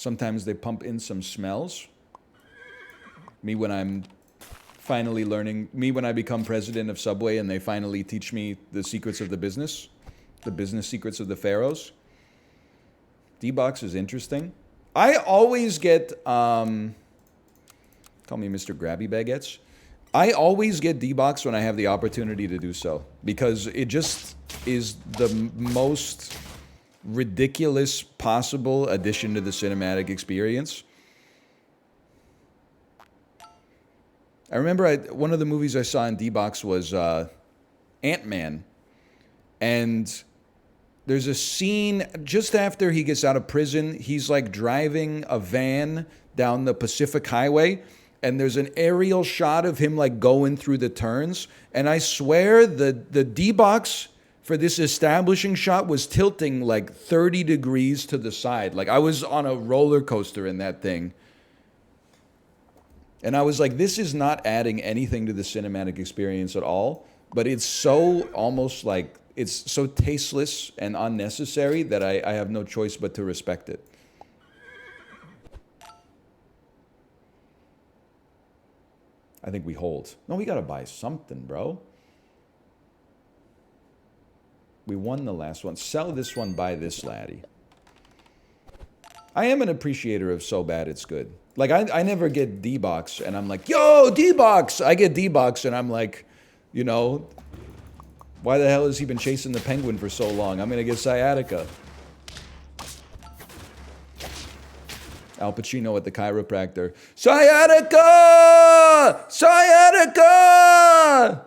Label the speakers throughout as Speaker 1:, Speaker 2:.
Speaker 1: Sometimes they pump in some smells. Me when I'm finally learning, me when I become president of Subway and they finally teach me the secrets of the business secrets of the pharaohs. D-Box is interesting. I always get, call me Mr. Grabby Baguettes. I always get D-Box when I have the opportunity to do so because it just is the most ridiculous possible addition to the cinematic experience. I remember one of the movies I saw in D-Box was Ant-Man. And there's a scene just after he gets out of prison. He's like driving a van down the Pacific Highway. And there's an aerial shot of him like going through the turns. And I swear the D-Box for this establishing shot was tilting like 30 degrees to the side. Like I was on a roller coaster in that thing. And I was like, this is not adding anything to the cinematic experience at all. But it's so almost like, it's so tasteless and unnecessary that I have no choice but to respect it. I think we hold. No, we got to buy something, bro. We won the last one. Sell this one, buy this, laddie. I am an appreciator of so bad it's good. Like, I never get D-Box, and I'm like, yo, D-Box! I get D-Box, and I'm like, you know, why the hell has he been chasing the penguin for so long? I'm going to get sciatica. Al Pacino at the chiropractor. Sciatica! Sciatica!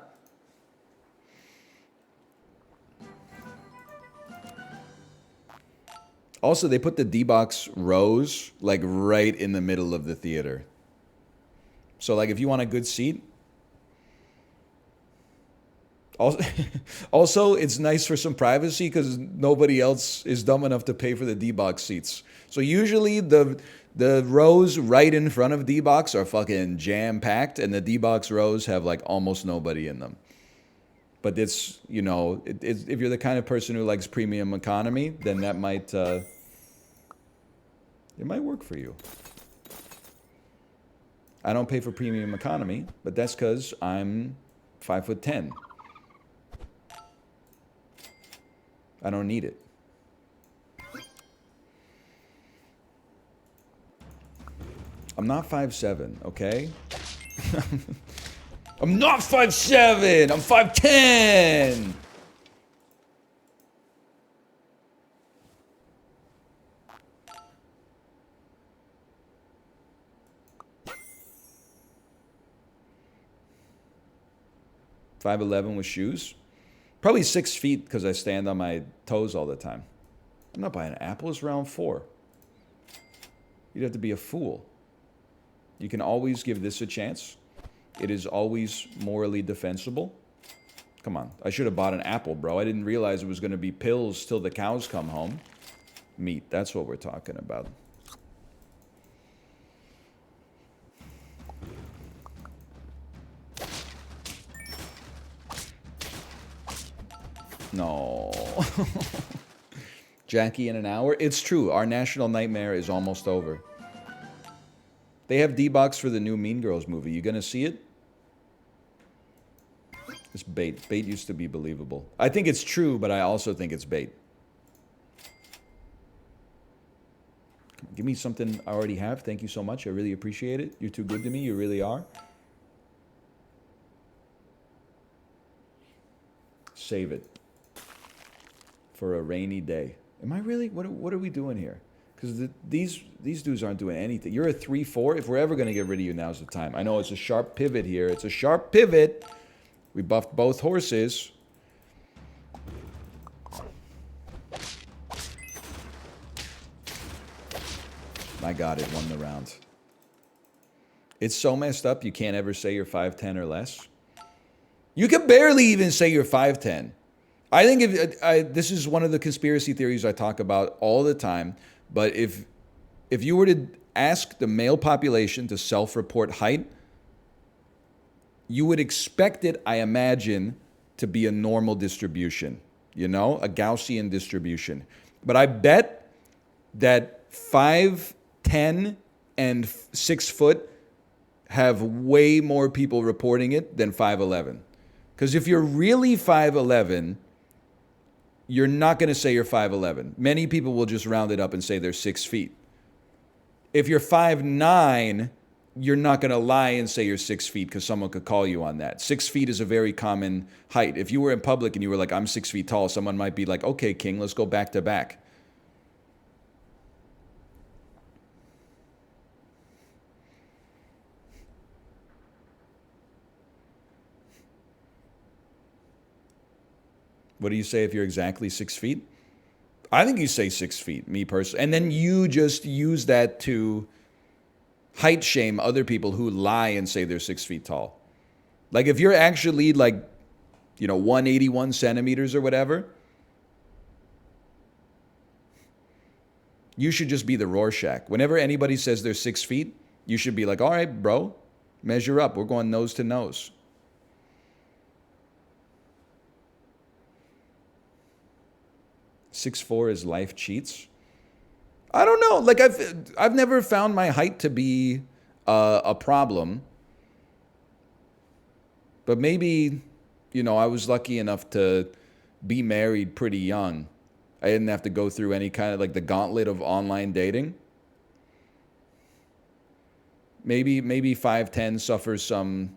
Speaker 1: Also, they put the D-Box rows like right in the middle of the theater. So like if you want a good seat. Also, it's nice for some privacy because nobody else is dumb enough to pay for the D-Box seats. So usually the rows right in front of D-Box are fucking jam-packed, and the D-Box rows have like almost nobody in them. But it's, you know, if you're the kind of person who likes premium economy, then that might, it might work for you. I don't pay for premium economy, but that's because I'm 5'10". I don't need it. I'm not 5'7", okay? I'm not 5'7". I'm 5'10". $5'11" with shoes. Probably 6 feet because I stand on my toes all the time. I'm not buying apples round 4. You'd have to be a fool. You can always give this a chance. It is always morally defensible. Come on. I should have bought an apple, bro. I didn't realize it was going to be pills till the cows come home. Meat. That's what we're talking about. No. Jackie in an hour? It's true. Our national nightmare is almost over. They have D-Box for the new Mean Girls movie. You gonna see it? It's bait. Bait used to be believable. I think it's true, but I also think it's bait. Give me something I already have. Thank you so much. I really appreciate it. You're too good to me. You really are. Save it for a rainy day. Am I really? What are we doing here? Because these dudes aren't doing anything. You're a 3-4. If we're ever going to get rid of you, now's the time. I know it's a sharp pivot here. It's a sharp pivot. We buffed both horses. My God, it won the round. It's so messed up you can't ever say you're 5'10" or less. You can barely even say you're 5'10". I think this is one of the conspiracy theories I talk about all the time. But if you were to ask the male population to self-report height, you would expect it, I imagine, to be a normal distribution, you know, a Gaussian distribution. But I bet that 5'10" 5'10" and 6 foot have way more people reporting it than 5'11". Because if you're really 5'11", you're not going to say you're 5'11". Many people will just round it up and say they're 6 feet. If you're 5'9", you're not going to lie and say you're 6 feet because someone could call you on that. 6 feet is a very common height. If you were in public and you were like, I'm 6 feet tall, someone might be like, okay, King, let's go back to back. What do you say if you're exactly 6 feet? I think you say 6 feet, me personally. And then you just use that to height shame other people who lie and say they're 6 feet tall. Like if you're actually like, 181 centimeters or whatever, you should just be the Rorschach. Whenever anybody says they're 6 feet, you should be like, all right, bro, measure up. We're going nose to nose. "6'4" is life cheats. I don't know. Like I've never found my height to be a problem. But maybe, I was lucky enough to be married pretty young. I didn't have to go through any kind of like the gauntlet of online dating. Maybe 5'10" suffers some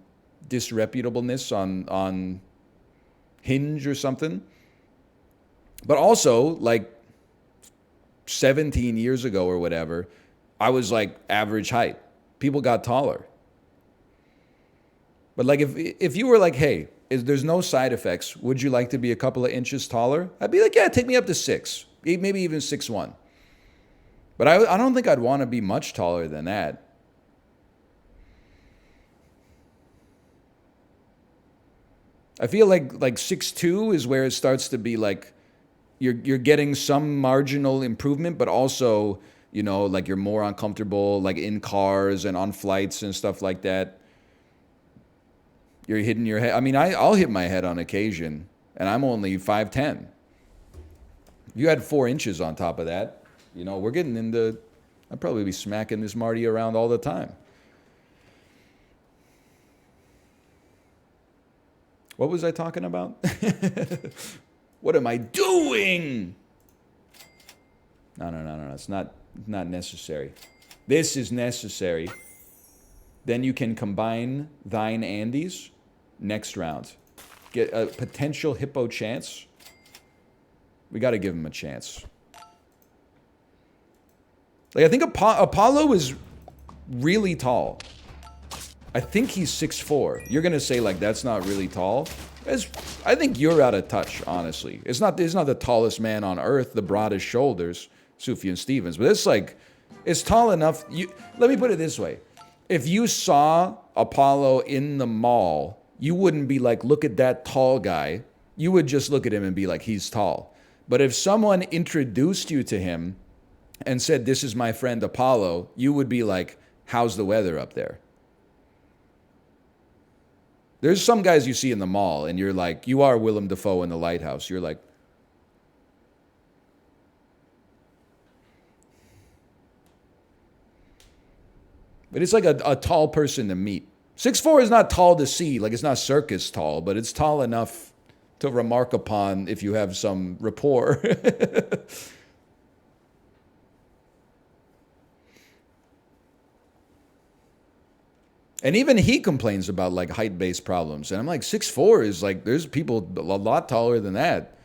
Speaker 1: disreputableness on Hinge or something. But also, like 17 years ago or whatever, I was like average height. People got taller. But like if you were like, hey, there's no side effects, would you like to be a couple of inches taller? I'd be like, yeah, take me up to 6, maybe even 6'1". But I don't think I'd want to be much taller than that. I feel like 6'2" is where it starts to be like, you're getting some marginal improvement, but also, like you're more uncomfortable, like in cars and on flights and stuff like that. You're hitting your head. I mean, I'll hit my head on occasion, and I'm only 5'10". You had 4 inches on top of that. We're getting into, I'd probably be smacking this Marty around all the time. What was I talking about? What am I doing? No. It's not necessary. This is necessary. Then you can combine thine Andes next round. Get a potential hippo chance. We got to give him a chance. Like I think Apollo is really tall. I think he's 6'4". You're gonna say like that's not really tall. I think you're out of touch, honestly. He's not the tallest man on earth, the broadest shoulders, Sufjan Stevens, but it's tall enough. Let me put it this way. If you saw Apollo in the mall, you wouldn't be like, look at that tall guy. You would just look at him and be like, he's tall. But if someone introduced you to him and said, this is my friend Apollo, you would be like, how's the weather up there? There's some guys you see in the mall, and you're like, you are Willem Dafoe in The Lighthouse. You're like, but it's like a tall person to meet. 6'4" is not tall to see, like it's not circus tall, but it's tall enough to remark upon if you have some rapport. And even he complains about like height-based problems. And I'm like, 6'4" is like, there's people a lot taller than that.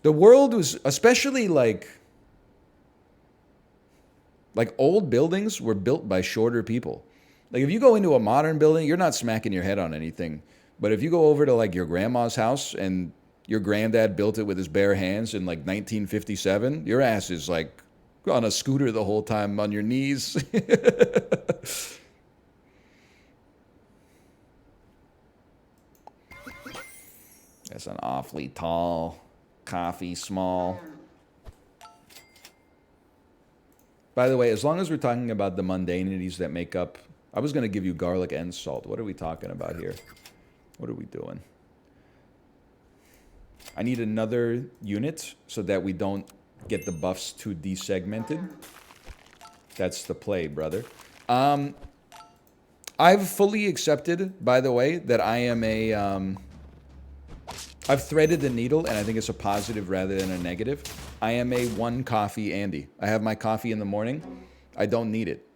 Speaker 1: The world was, especially like old buildings were built by shorter people. Like if you go into a modern building, you're not smacking your head on anything. But if you go over to like your grandma's house and your granddad built it with his bare hands in like 1957, your ass is like on a scooter the whole time on your knees. That's an awfully tall coffee small. By the way, as long as we're talking about the mundanities that make up, I was going to give you garlic and salt. What are we talking about here? What are we doing? I need another unit so that we don't get the buffs too desegmented. That's the play, brother. I've fully accepted, by the way, that I am a... I've threaded the needle, and I think it's a positive rather than a negative. I am a one coffee Andy. I have my coffee in the morning. I don't need it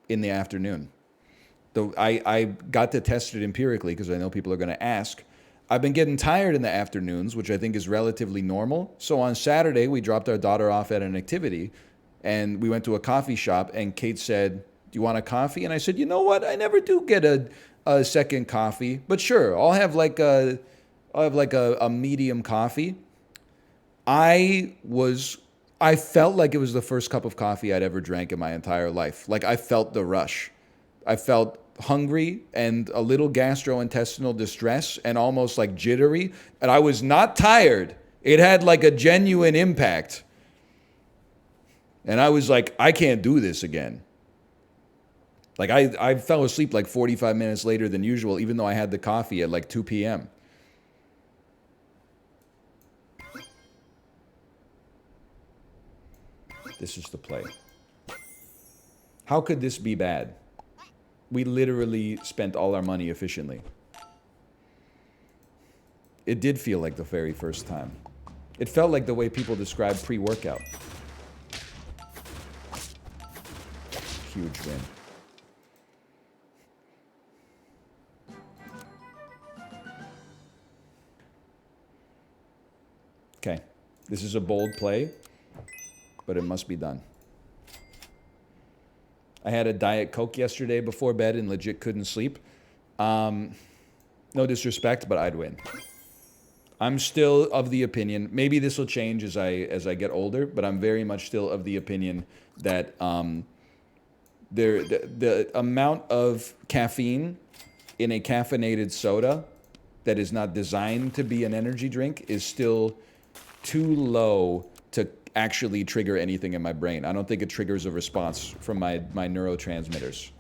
Speaker 1: in the afternoon. Though I got to test it empirically because I know people are going to ask. I've been getting tired in the afternoons, which I think is relatively normal. So on Saturday, we dropped our daughter off at an activity, and we went to a coffee shop, and Kate said, "Do you want a coffee?" And I said, "You know what? I never do get a second coffee, but sure, I'll have like a medium coffee." I felt like it was the first cup of coffee I'd ever drank in my entire life. Like, I felt the rush. I felt hungry and a little gastrointestinal distress and almost like jittery. And I was not tired. It had like a genuine impact. And I was like, I can't do this again. Like, I fell asleep like 45 minutes later than usual, even though I had the coffee at like 2 p.m. This is the play. How could this be bad? We literally spent all our money efficiently. It did feel like the very first time. It felt like the way people describe pre-workout. Huge win. Okay, this is a bold play, but it must be done. I had a Diet Coke yesterday before bed and legit couldn't sleep. No disrespect, but I'd win. I'm still of the opinion, maybe this will change as I get older, but I'm very much still of the opinion that the amount of caffeine in a caffeinated soda that is not designed to be an energy drink is still too low to actually trigger anything in my brain. I don't think it triggers a response from my neurotransmitters.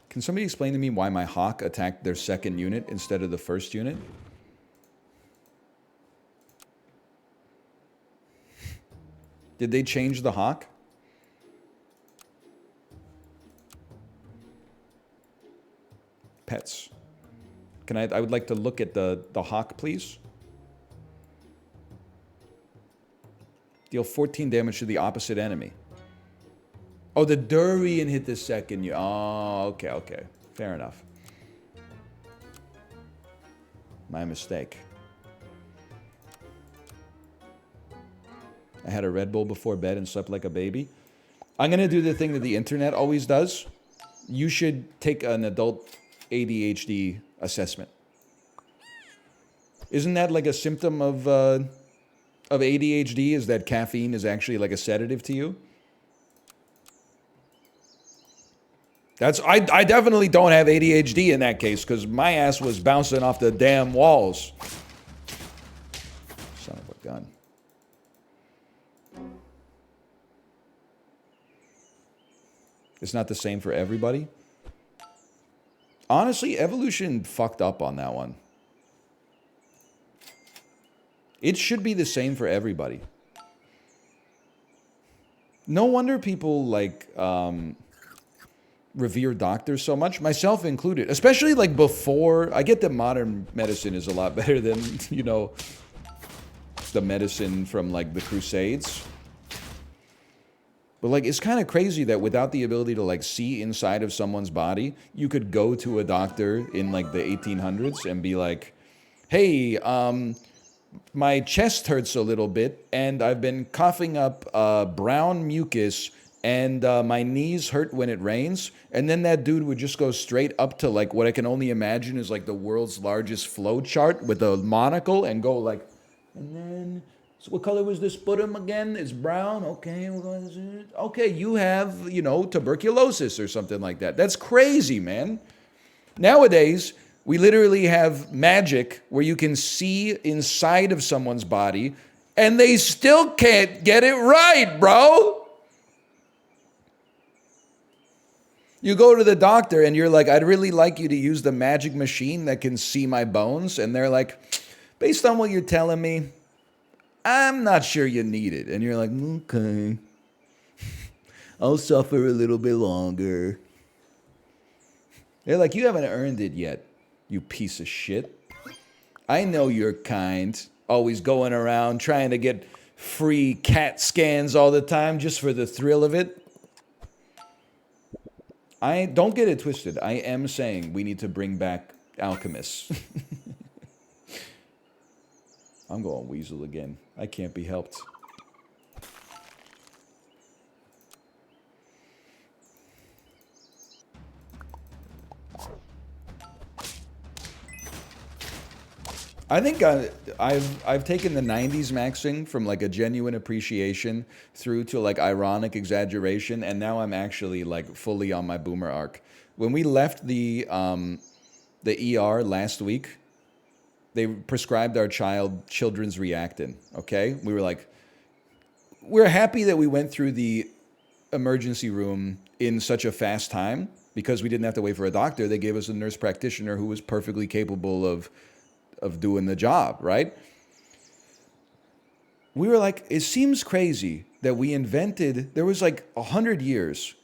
Speaker 1: Can somebody explain to me why my hawk attacked their second unit instead of the first unit? Did they change the hawk? Pets. I would like to look at the hawk, please. Deal 14 damage to the opposite enemy. Oh, the durian hit the second. Oh, okay. Fair enough. My mistake. I had a Red Bull before bed and slept like a baby. I'm going to do the thing that the internet always does. You should take an adult ADHD assessment. Isn't that like a symptom of ADHD, is that caffeine is actually like a sedative to you? I definitely don't have ADHD in that case, because my ass was bouncing off the damn walls. Son of a gun. It's not the same for everybody. Honestly, evolution fucked up on that one. It should be the same for everybody. No wonder people like revere doctors so much, myself included. Especially like before. I get that modern medicine is a lot better than, you know, the medicine from like the Crusades. But like, it's kind of crazy that without the ability to like see inside of someone's body, you could go to a doctor in like the 1800s and be like, "Hey, my chest hurts a little bit, and I've been coughing up brown mucus, and my knees hurt when it rains." And then that dude would just go straight up to like what I can only imagine is like the world's largest flow chart with a monocle and go like, and then, so what color was this sputum again? It's brown. Okay, we're going to, okay, you have, you know, tuberculosis or something like that. That's crazy, man. Nowadays, we literally have magic where you can see inside of someone's body and they still can't get it right, bro. You go to the doctor and you're like, I'd really like you to use the magic machine that can see my bones. And they're like, based on what you're telling me, I'm not sure you need it. And you're like, okay, I'll suffer a little bit longer. They're like, you haven't earned it yet, you piece of shit. I know you're kind, always going around trying to get free CAT scans all the time just for the thrill of it. I don't get it twisted. I am saying we need to bring back alchemists. I'm going weasel again. I can't be helped. I think I've taken the 90s maxing from like a genuine appreciation through to like ironic exaggeration, and now I'm actually like fully on my boomer arc. When we left the ER last week, they prescribed our child children's Reactin. Okay, we were like, we're happy that we went through the emergency room in such a fast time because we didn't have to wait for a doctor. They gave us a nurse practitioner who was perfectly capable of doing the job, right? We were like, it seems crazy that we invented, there was like 100 years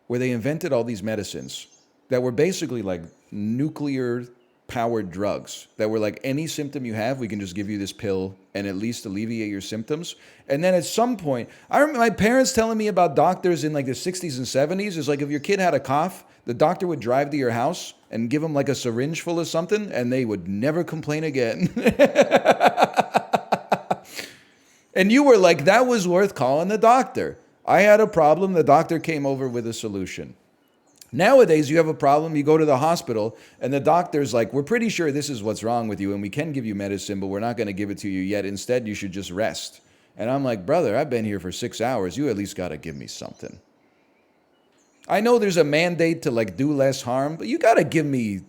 Speaker 1: where they invented all these medicines that were basically like nuclear powered drugs that were like, any symptom you have, we can just give you this pill and at least alleviate your symptoms. And then at some point, I remember my parents telling me about doctors in like the 60s and 70s. It's like if your kid had a cough, the doctor would drive to your house and give them like a syringe full of something and they would never complain again. And you were like, that was worth calling the doctor. I had a problem, the doctor came over with a solution. Nowadays, you have a problem, you go to the hospital, and the doctor's like, we're pretty sure this is what's wrong with you, and we can give you medicine, but we're not going to give it to you yet. Instead, you should just rest. And I'm like, brother, I've been here for 6 hours. You at least got to give me something. I know there's a mandate to like do less harm, but you got to give me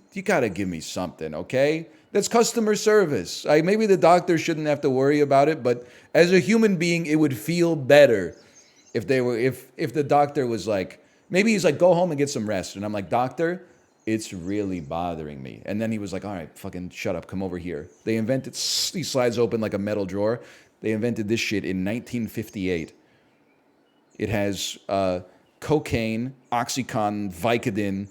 Speaker 1: something, okay? That's customer service. Maybe the doctor shouldn't have to worry about it, but as a human being, it would feel better if the doctor was like, maybe he's like, go home and get some rest. And I'm like, doctor, it's really bothering me. And then he was like, all right, fucking shut up, come over here. They invented, he slides open like a metal drawer. They invented this shit in 1958. It has cocaine, Oxycontin, Vicodin,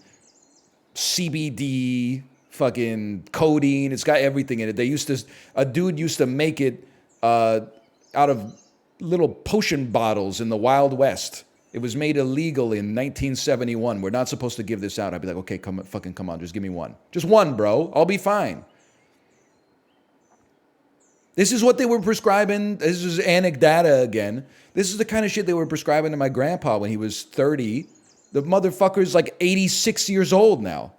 Speaker 1: CBD, fucking codeine. It's got everything in it. A dude used to make it out of little potion bottles in the Wild West. It was made illegal in 1971. We're not supposed to give this out. I'd be like, okay, come on, just give me one. Just one, bro. I'll be fine. This is what they were prescribing. This is anecdata again. This is the kind of shit they were prescribing to my grandpa when he was 30. The motherfucker's like 86 years old now.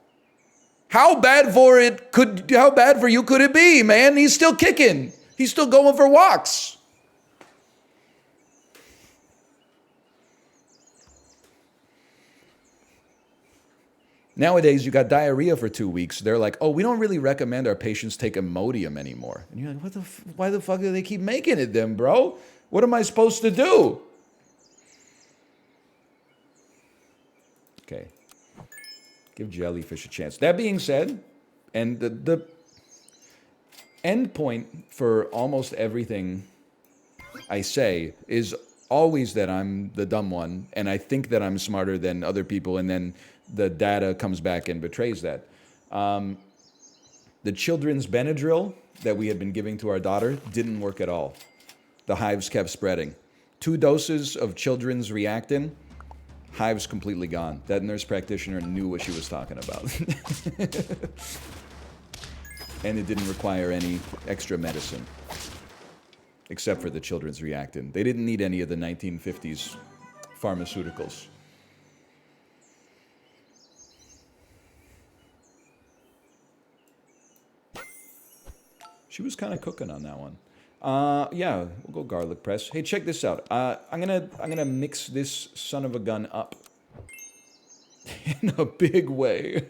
Speaker 1: How bad for you could it be, man? He's still kicking. He's still going for walks. Nowadays, you got diarrhea for 2 weeks. They're like, oh, we don't really recommend our patients take Imodium anymore. And you're like, why the fuck do they keep making it then, bro? What am I supposed to do? Okay. Give jellyfish a chance. That being said, and the end point for almost everything I say is always that I'm the dumb one, and I think that I'm smarter than other people, and then the data comes back and betrays that. The children's Benadryl that we had been giving to our daughter didn't work at all. The hives kept spreading. 2 doses of children's Reactin, hives completely gone. That nurse practitioner knew what she was talking about. And it didn't require any extra medicine, except for the children's Reactin. They didn't need any of the 1950s pharmaceuticals. She was kind of cooking on that one. Yeah, we'll go garlic press. Hey, check this out. I'm gonna mix this son of a gun up in a big way.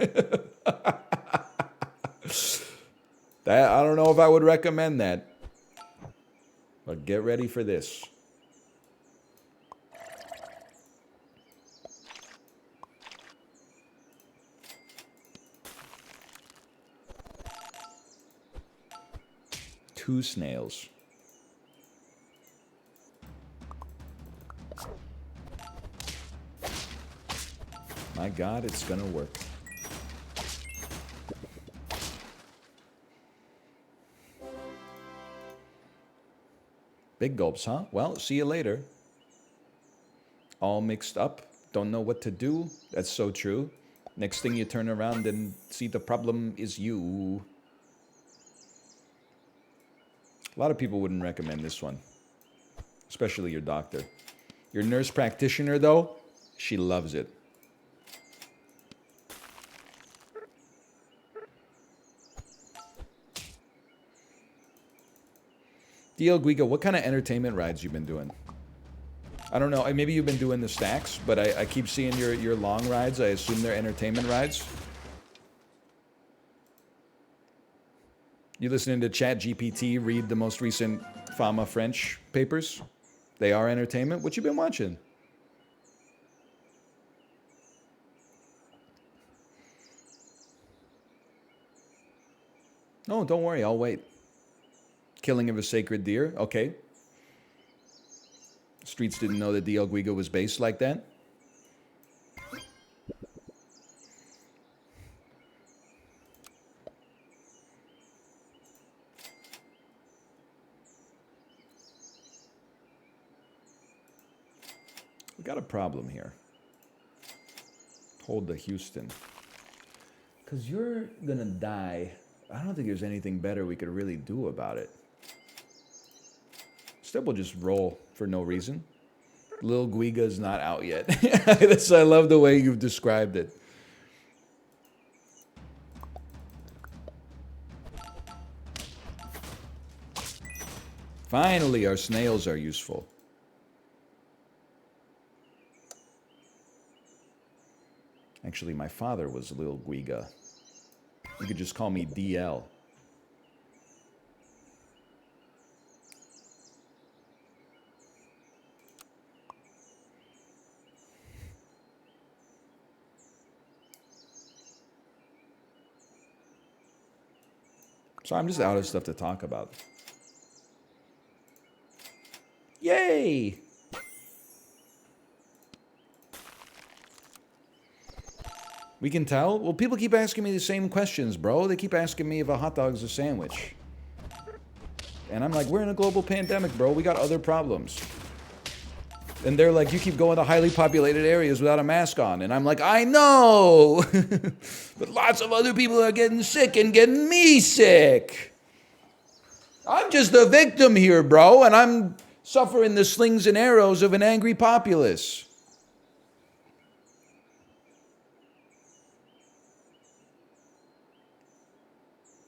Speaker 1: I don't know if I would recommend that, but get ready for this. 2 snails. My God, it's gonna work. Big gulps, huh? Well, see you later. All mixed up, don't know what to do. That's so true. Next thing you turn around and see the problem is you. A lot of people wouldn't recommend this one, especially your doctor. Your nurse practitioner, though, she loves it. DL Guiga, what kind of entertainment rides you been doing? I don't know. Maybe you've been doing the stacks, but I keep seeing your long rides. I assume they're entertainment rides. You listening to ChatGPT read the most recent Pharma French papers? They are entertainment. What you been watching? No, don't worry. I'll wait. Killing of a Sacred Deer. Okay. Streets didn't know that DL Guiga was based like that. We got a problem here. Hold the Houston. Because you're going to die. I don't think there's anything better we could really do about it. Instead, we'll just roll for no reason. Lil Guiga's not out yet. I love the way you've described it. Finally, our snails are useful. Actually, my father was Lil Guiga. You could just call me DL. So I'm just out of stuff to talk about. Yay! We can tell? Well, people keep asking me the same questions, bro. They keep asking me if a hot dog's a sandwich. And I'm like, we're in a global pandemic, bro. We got other problems. And they're like, you keep going to highly populated areas without a mask on. And I'm like, I know! But lots of other people are getting sick and getting me sick. I'm just the victim here, bro. And I'm suffering the slings and arrows of an angry populace.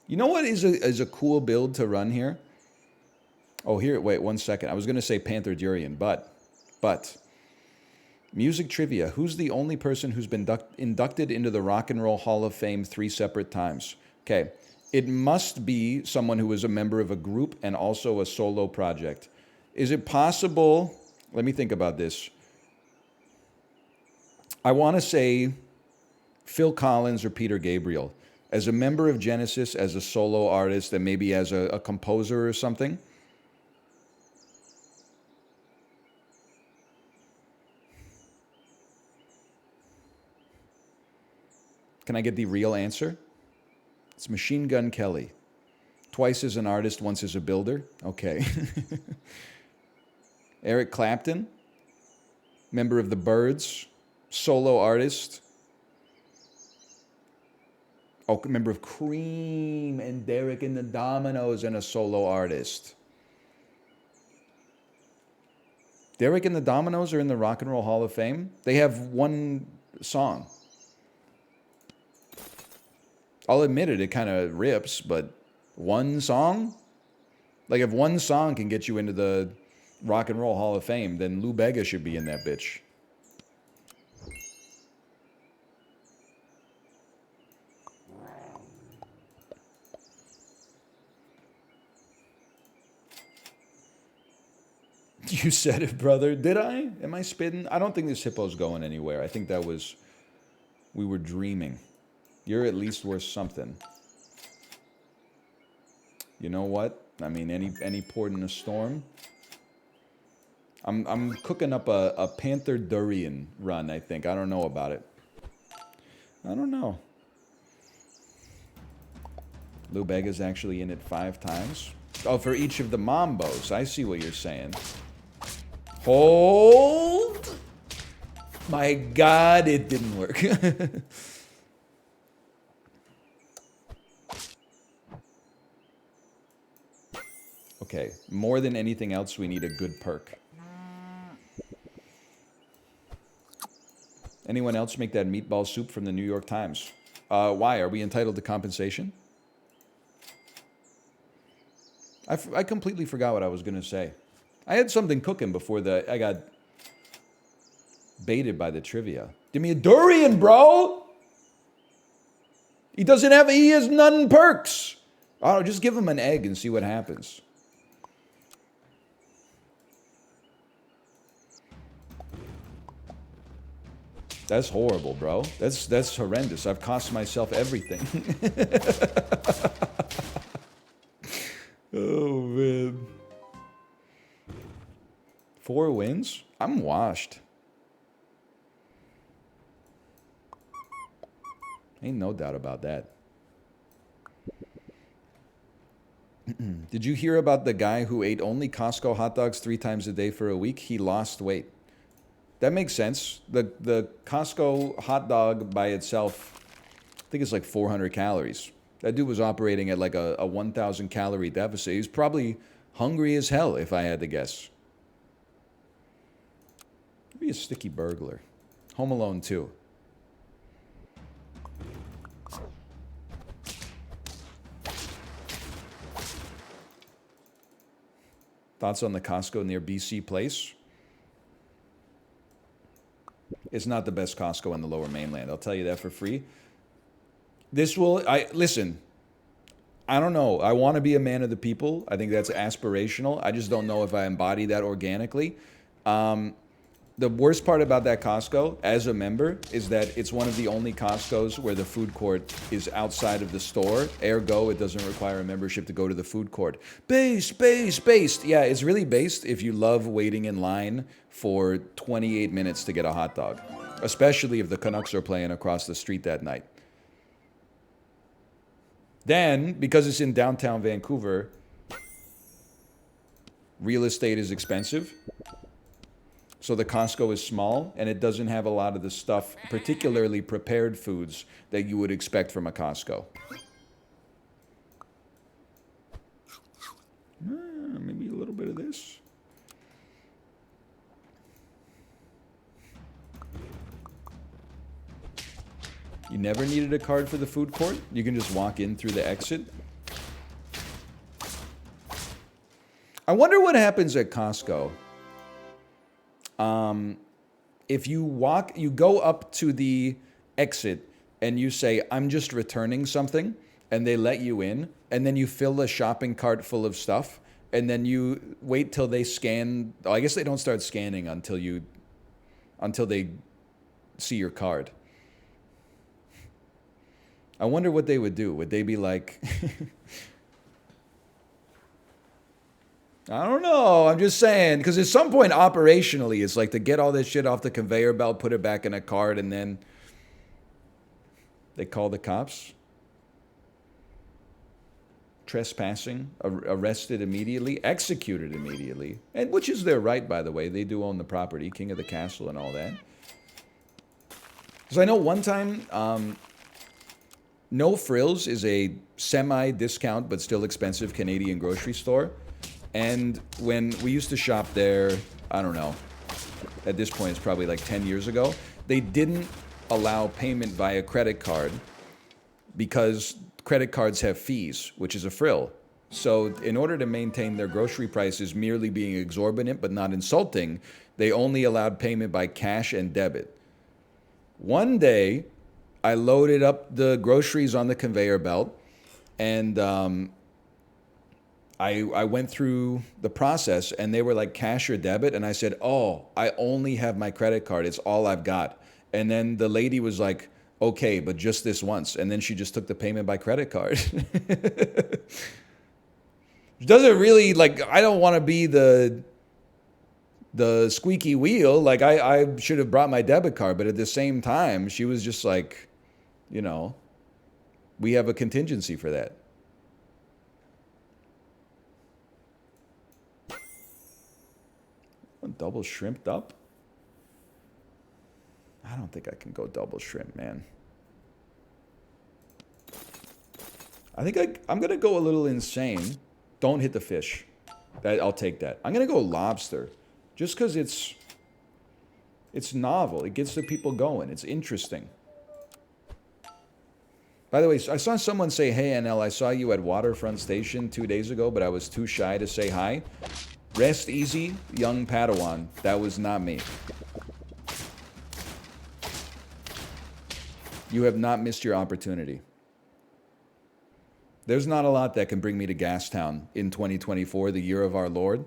Speaker 1: You know what is a cool build to run here? Oh, here, wait, 1 second. I was going to say Panther Durian, but... Music trivia. Who's the only person who's been inducted into the Rock and Roll Hall of Fame 3 separate times? Okay. It must be someone who is a member of a group and also a solo project. Is it possible... Let me think about this. I want to say Phil Collins or Peter Gabriel. As a member of Genesis, as a solo artist, and maybe as a composer or something. Can I get the real answer? It's Machine Gun Kelly. Twice as an artist, once as a builder. Okay. Eric Clapton, member of the Byrds, solo artist. Oh, member of Cream and Derek and the Dominoes and a solo artist. Derek and the Dominoes are in the Rock and Roll Hall of Fame. They have one song. I'll admit it kind of rips, but one song? Like if one song can get you into the Rock and Roll Hall of Fame, then Lou Bega should be in that bitch. You said it, brother. Did I? Am I spitting? I don't think this hippo's going anywhere. I think that was... We were dreaming. You're at least worth something. You know what? I mean, any port in a storm. I'm cooking up a Panther Durian run, I think. I don't know about it. I don't know. Lou Bega's actually in it 5 times. Oh, for each of the Mambos. I see what you're saying. Hold! My God, it didn't work. Okay, more than anything else, we need a good perk. Anyone else make that meatball soup from the New York Times? Why? Are we entitled to compensation? I completely forgot what I was going to say. I had something cooking before I got baited by the trivia. Give me a durian, bro! He has none perks. Oh, just give him an egg and see what happens. That's horrible, bro. That's horrendous. I've cost myself everything. Oh, man. 4 wins? I'm washed. Ain't no doubt about that. Did you hear about the guy who ate only Costco hot dogs 3 times a day for a week? He lost weight. That makes sense. The Costco hot dog by itself, I think it's like 400 calories. That dude was operating at like a 1,000 calorie deficit. He was probably hungry as hell, if I had to guess. Maybe a sticky burglar. Home Alone 2. Thoughts on the Costco near BC Place? It's not the best Costco on the Lower Mainland. I'll tell you that for free. Listen, I don't know. I want to be a man of the people. I think that's aspirational. I just don't know if I embody that organically. The worst part about that Costco, as a member, is that it's one of the only Costcos where the food court is outside of the store. Ergo, it doesn't require a membership to go to the food court. Based. Yeah, it's really based if you love waiting in line for 28 minutes to get a hot dog. Especially if the Canucks are playing across the street that night. Then, because it's in downtown Vancouver, real estate is expensive. So the Costco is small, and it doesn't have a lot of the stuff, particularly prepared foods, that you would expect from a Costco. Maybe a little bit of this. You never needed a card for the food court? You can just walk in through the exit? I wonder what happens at Costco. If you go up to the exit and you say, I'm just returning something, and they let you in, and then you fill the shopping cart full of stuff, and then you wait till they scan. I guess they don't start scanning until they see your card. I wonder what they would do. Would they be like, I don't know. I'm just saying, because at some point operationally, it's like to get all this shit off the conveyor belt, put it back in a cart, and then they call the cops. Trespassing, arrested immediately, executed immediately, and which is their right, by the way. They do own the property, king of the castle and all that. Because I know one time, No Frills is a semi-discount but still expensive Canadian grocery store. And when we used to shop there, I don't know, at this point it's probably like 10 years ago, they didn't allow payment via credit card because credit cards have fees, which is a frill. So in order to maintain their grocery prices merely being exorbitant but not insulting, they only allowed payment by cash and debit. One day, I loaded up the groceries on the conveyor belt, and I went through the process, and they were like, cash or debit? And I said, oh, I only have my credit card. It's all I've got. And then the lady was like, okay, but just this once. And then she just took the payment by credit card. She doesn't really, like, I don't want to be the squeaky wheel. Like, I should have brought my debit card, but at the same time, she was just like, you know, we have a contingency for that. Double shrimped up? I don't think I can go double shrimp, man. I think I'm going to go a little insane. Don't hit the fish. I'll take that. I'm going to go lobster. Just because it's novel. It gets the people going. It's interesting. By the way, I saw someone say, hey, NL, I saw you at Waterfront Station 2 days ago, but I was too shy to say hi. Rest easy, young Padawan. That was not me. You have not missed your opportunity. There's not a lot that can bring me to Gastown in 2024, the year of our Lord.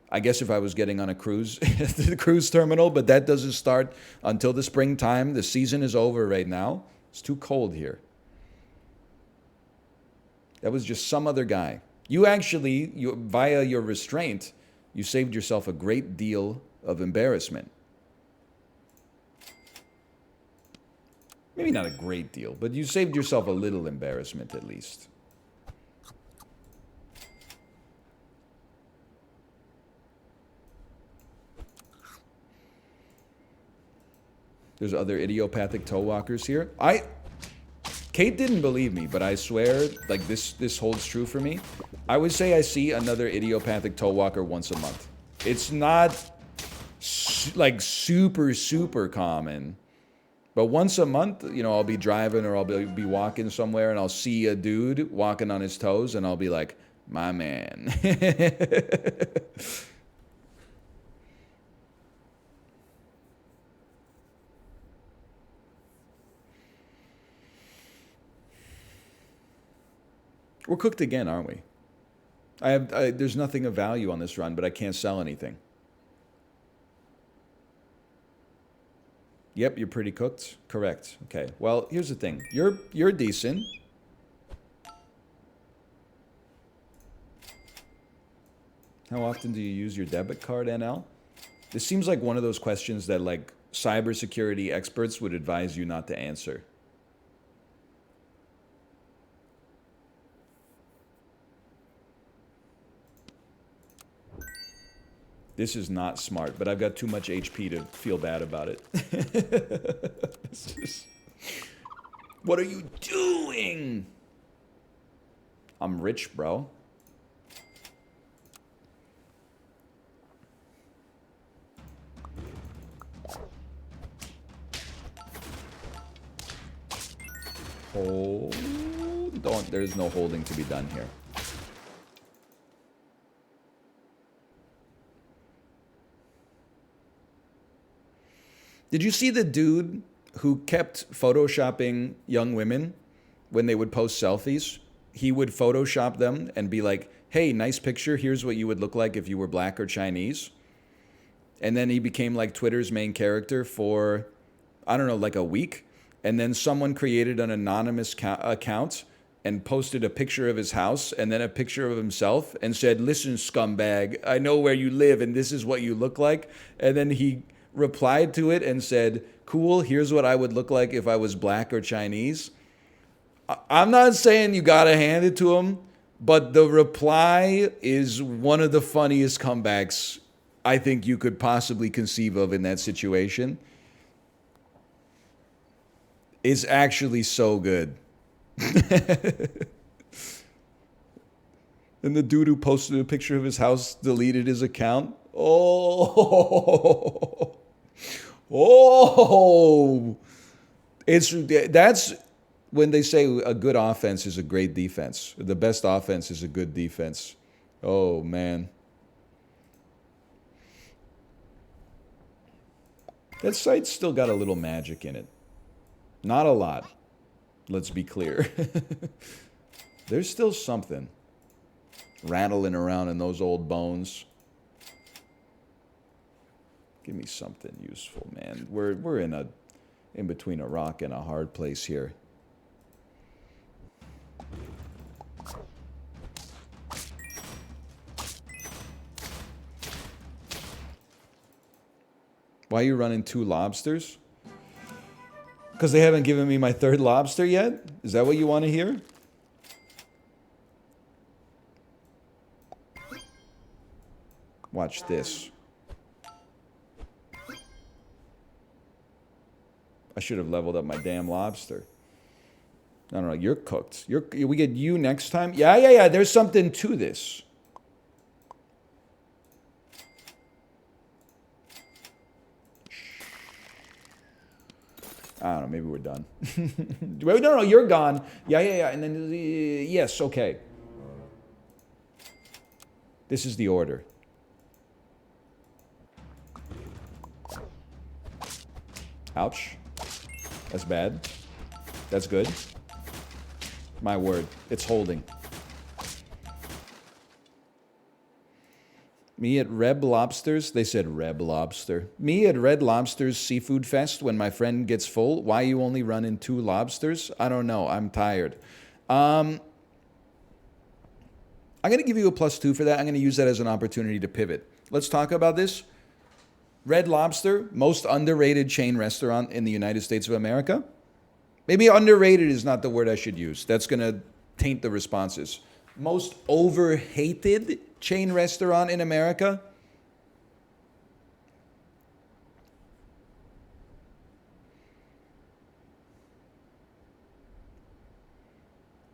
Speaker 1: I guess if I was getting on a cruise, the cruise terminal, but that doesn't start until the springtime. The season is over right now. It's too cold here. That was just some other guy. You actually, via your restraint, you saved yourself a great deal of embarrassment. Maybe not a great deal, but you saved yourself a little embarrassment at least. There's other idiopathic toe walkers here. Kate didn't believe me, but I swear, like this holds true for me. I would say I see another idiopathic toe walker once a month. It's not like super common, but once a month, you know, I'll be driving or I'll be walking somewhere and I'll see a dude walking on his toes and I'll be like, my man. We're cooked again, aren't we? There's nothing of value on this run, but I can't sell anything. Yep, you're pretty cooked. Correct. Okay. Well, here's the thing. You're decent. How often do you use your debit card, NL? This seems like one of those questions that like cybersecurity experts would advise you not to answer. This is not smart, but I've got too much HP to feel bad about it. What are you doing? I'm rich, bro. There's no holding to be done here. Did you see the dude who kept photoshopping young women when they would post selfies? He would Photoshop them and be like, hey, nice picture. Here's what you would look like if you were black or Chinese. And then he became like Twitter's main character for, I don't know, like a week. And then someone created an anonymous account and posted a picture of his house and then a picture of himself and said, listen, scumbag, I know where you live and this is what you look like. And then he replied to it and said, cool, here's what I would look like if I was black or Chinese. I'm not saying you gotta hand it to him, but the reply is one of the funniest comebacks I think you could possibly conceive of in that situation. It's actually so good. And the dude who posted a picture of his house deleted his account. Oh, that's when they say a good offense is a great defense. The best offense is a good defense. Oh man, that site's still got a little magic in it. Not a lot. Let's be clear. There's still something rattling around in those old bones. Give me something useful, man. We're in between a rock and a hard place here. Why are you running 2 lobsters? Because they haven't given me my 3rd lobster yet? Is that what you want to hear? Watch this. I should have leveled up my damn lobster. No, you're cooked. We get you next time? Yeah, there's something to this. I don't know, maybe we're done. No, you're gone. Yeah, and then, yes, okay. This is the order. Ouch. That's bad. That's good. My word, it's holding. Me at Reb Lobsters, they said Reb Lobster. Me at Red Lobster's Seafood Fest when my friend gets full. Why you only running 2 lobsters? I don't know, I'm tired. I'm going to give you a +2 for that. I'm going to use that as an opportunity to pivot. Let's talk about this. Red Lobster, most underrated chain restaurant in the United States of America. Maybe underrated is not the word I should use. That's going to taint the responses. Most overhated chain restaurant in America.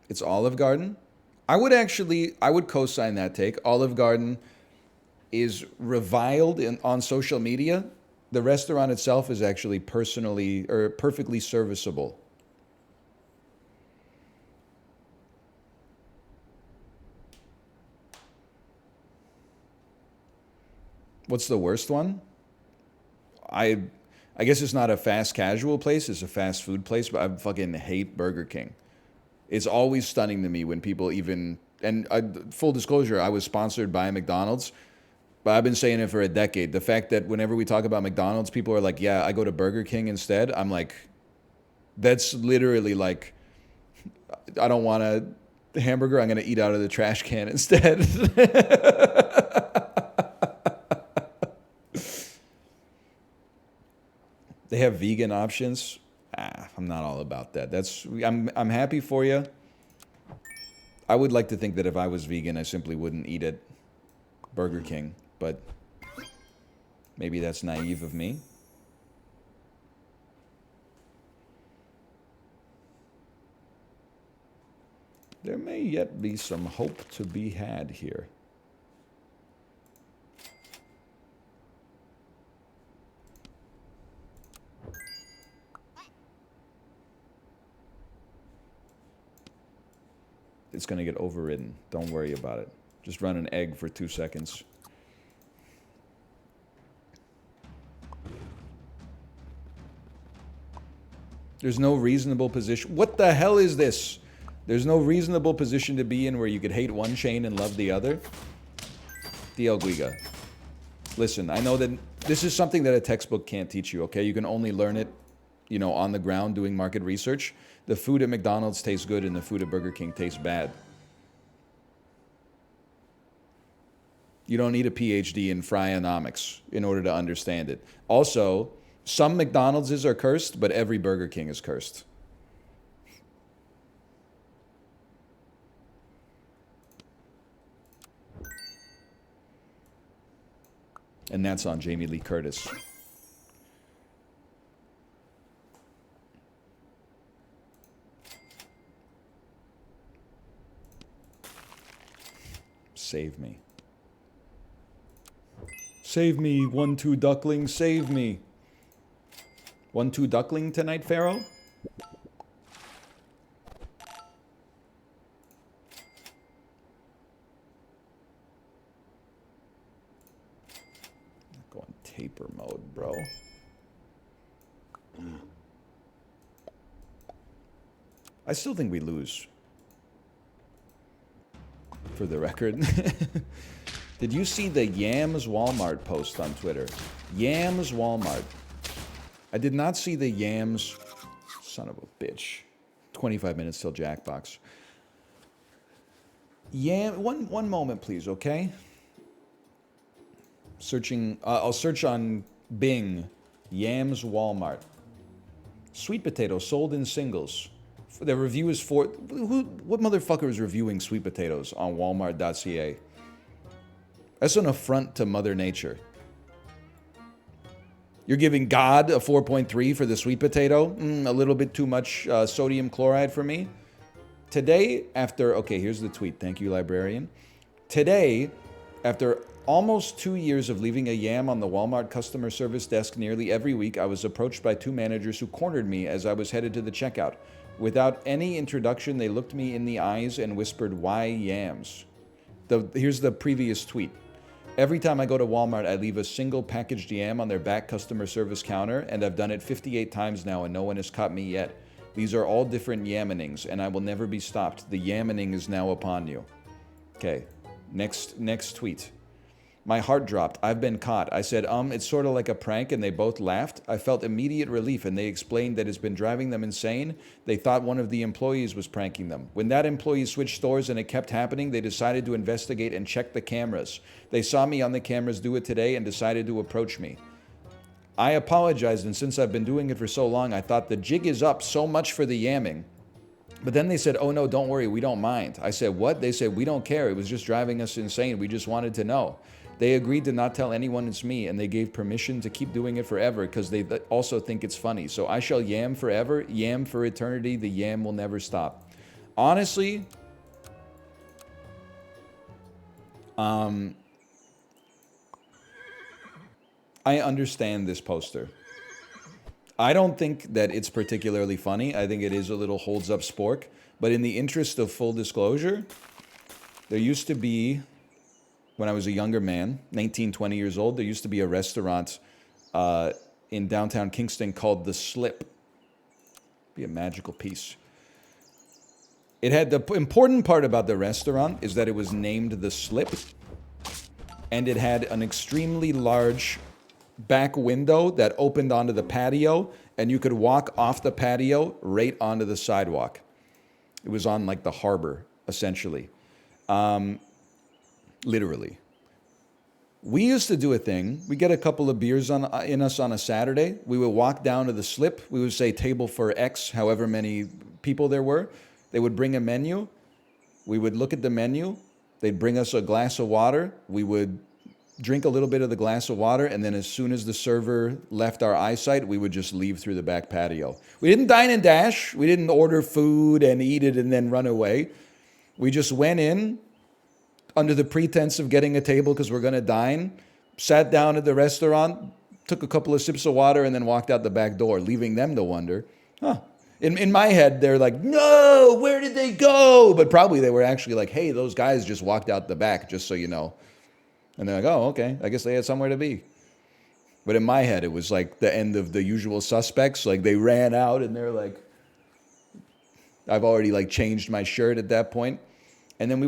Speaker 1: It's Olive Garden. I would co-sign that take. Olive Garden is reviled on social media. The restaurant itself is actually perfectly serviceable. What's the worst one? I guess it's not a fast casual place, it's a fast food place, but I fucking hate Burger King. It's always stunning to me when people even, and full disclosure, I was sponsored by McDonald's, but I've been saying it for a decade. The fact that whenever we talk about McDonald's, people are like, yeah, I go to Burger King instead. I'm like, that's literally like, I don't want a hamburger, I'm going to eat out of the trash can instead. They have vegan options. I'm not all about that. I'm happy for you. I would like to think that if I was vegan, I simply wouldn't eat at Burger King, but maybe that's naive of me. There may yet be some hope to be had here. It's going to get overridden. Don't worry about it. Just run an egg for 2 seconds. There's no reasonable position. What the hell is this? There's no reasonable position to be in where you could hate one chain and love the other. DL Guiga. Listen, I know that this is something that a textbook can't teach you, okay? You can only learn it, on the ground doing market research. The food at McDonald's tastes good and the food at Burger King tastes bad. You don't need a PhD in fryonomics in order to understand it. Also, some McDonald's are cursed, but every Burger King is cursed. And that's on Jamie Lee Curtis. Save me. Save me, 1-2 duckling, save me. 1-2 duckling tonight, Pharaoh? Go on taper mode, bro. I still think we lose. For the record. Did you see the Yams Walmart post on Twitter? Yams Walmart. I did not see the Yams... Son of a bitch. 25 minutes till Jackbox. One moment, please, okay? Searching... I'll search on Bing Yams Walmart. Sweet potatoes sold in singles. The review is for... What motherfucker is reviewing sweet potatoes on Walmart.ca? That's an affront to Mother Nature. You're giving God a 4.3 for the sweet potato? A little bit too much sodium chloride for me. Today, after... Okay, here's the tweet. Thank you, librarian. Today, after almost 2 years of leaving a yam on the Walmart customer service desk nearly every week, I was approached by 2 managers who cornered me as I was headed to the checkout. Without any introduction, they looked me in the eyes and whispered, "Why yams?" Here's the previous tweet. Every time I go to Walmart, I leave a single packaged yam on their back customer service counter, and I've done it 58 times now, and no one has caught me yet. These are all different yammenings, and I will never be stopped. The yammening is now upon you. Okay, next tweet. My heart dropped. I've been caught. I said, it's sort of like a prank, and they both laughed. I felt immediate relief, and they explained that it's been driving them insane. They thought one of the employees was pranking them. When that employee switched stores and it kept happening, they decided to investigate and check the cameras. They saw me on the cameras do it today and decided to approach me. I apologized, and since I've been doing it for so long, I thought the jig is up so much for the yamming. But then they said, oh no, don't worry, we don't mind. I said, what? They said, we don't care. It was just driving us insane. We just wanted to know. They agreed to not tell anyone it's me, and they gave permission to keep doing it forever because they also think it's funny. So I shall yam forever, yam for eternity. The yam will never stop. Honestly, I understand this poster. I don't think that it's particularly funny. I think it is a little holds up spork. But in the interest of full disclosure, there used to be, when I was a younger man, 19, 20 years old, there used to be a restaurant in downtown Kingston called The Slip. Be a magical piece. It had the important part about the restaurant is that it was named The Slip, and it had an extremely large back window that opened onto the patio, and you could walk off the patio right onto the sidewalk. It was on like the harbor, essentially. Literally. We used to do a thing. We get a couple of beers in us on a Saturday. We would walk down to the Slip. We would say table for X, however many people there were. They would bring a menu. We would look at the menu. They'd bring us a glass of water. We would drink a little bit of the glass of water, and then as soon as the server left our eyesight, we would just leave through the back patio. We didn't dine and dash. We didn't order food and eat it and then run away. We just went in under the pretense of getting a table because we're going to dine, sat down at the restaurant, took a couple of sips of water, and then walked out the back door, leaving them to wonder, In my head, they're like, no, where did they go? But probably they were actually like, hey, those guys just walked out the back, just so you know. And they're like, oh, okay, I guess they had somewhere to be. But in my head, it was like the end of The Usual Suspects. Like they ran out and they're like, I've already like changed my shirt at that point. And then we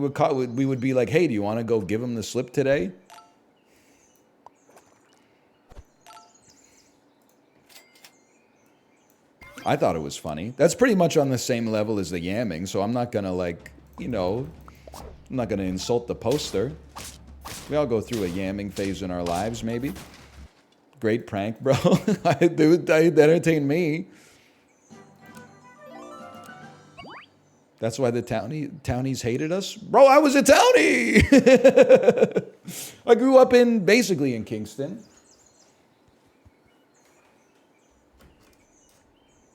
Speaker 1: would be like, hey, do you want to go give them the slip today? I thought it was funny. That's pretty much on the same level as the yamming, so I'm not going to like, I'm not going to insult the poster. We all go through a yamming phase in our lives, maybe. Great prank, bro. It entertained me. That's why the townies hated us? Bro, I was a townie! I grew up basically in Kingston.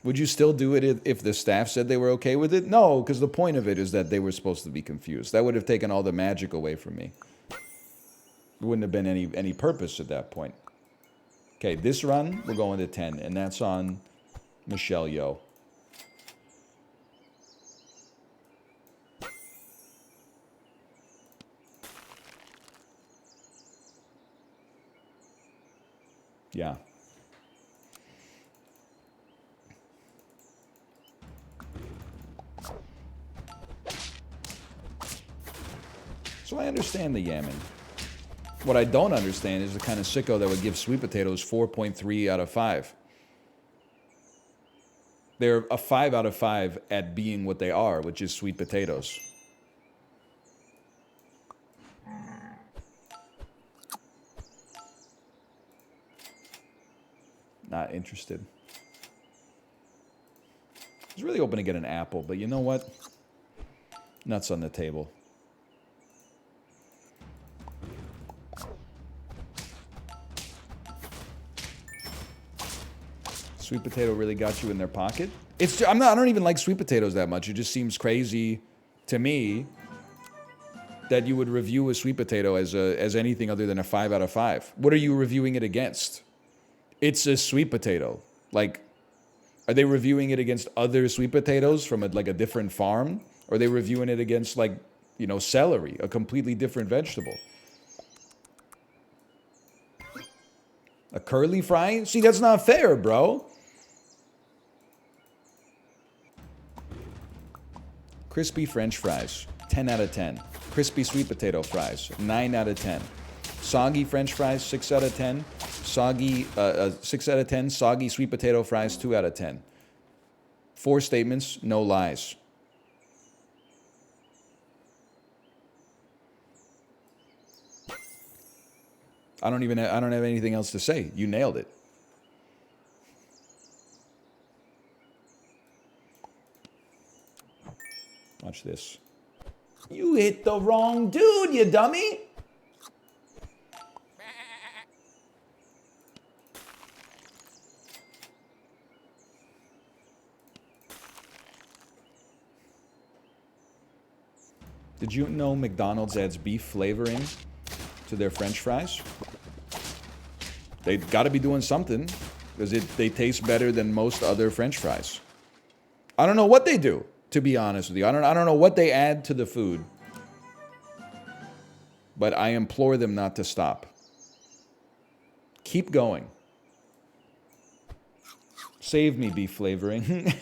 Speaker 1: Would you still do it if the staff said they were okay with it? No, because the point of it is that they were supposed to be confused. That would have taken all the magic away from me. There wouldn't have been any purpose at that point. Okay, this run, we're going to 10, and that's on Michelle Yeoh. Yeah. So I understand the yamming. What I don't understand is the kind of sicko that would give sweet potatoes 4.3 out of 5. They're a 5 out of 5 at being what they are, which is sweet potatoes. Not interested. I was really hoping to get an apple, but you know what? Nuts on the table. Sweet potato really got you in their pocket? It's I don't even like sweet potatoes that much. It just seems crazy to me that you would review a sweet potato as anything other than a 5 out of 5. What are you reviewing it against? It's a sweet potato. Like, are they reviewing it against other sweet potatoes from a different farm? Or are they reviewing it against, like, you know, celery, a completely different vegetable? A curly fry? See, that's not fair, bro. Crispy French fries, 10 out of 10. Crispy sweet potato fries, 9 out of 10. Soggy French fries, 6 out of 10. Soggy, 6 out of 10. Soggy sweet potato fries, 2 out of 10. 4 statements, no lies. I don't have anything else to say. You nailed it. Watch this. You hit the wrong dude, you dummy. Did you know McDonald's adds beef flavoring to their French fries? They've got to be doing something because they taste better than most other French fries. I don't know what they do, to be honest with you. I don't know what they add to the food. But I implore them not to stop. Keep going. Save me, beef flavoring.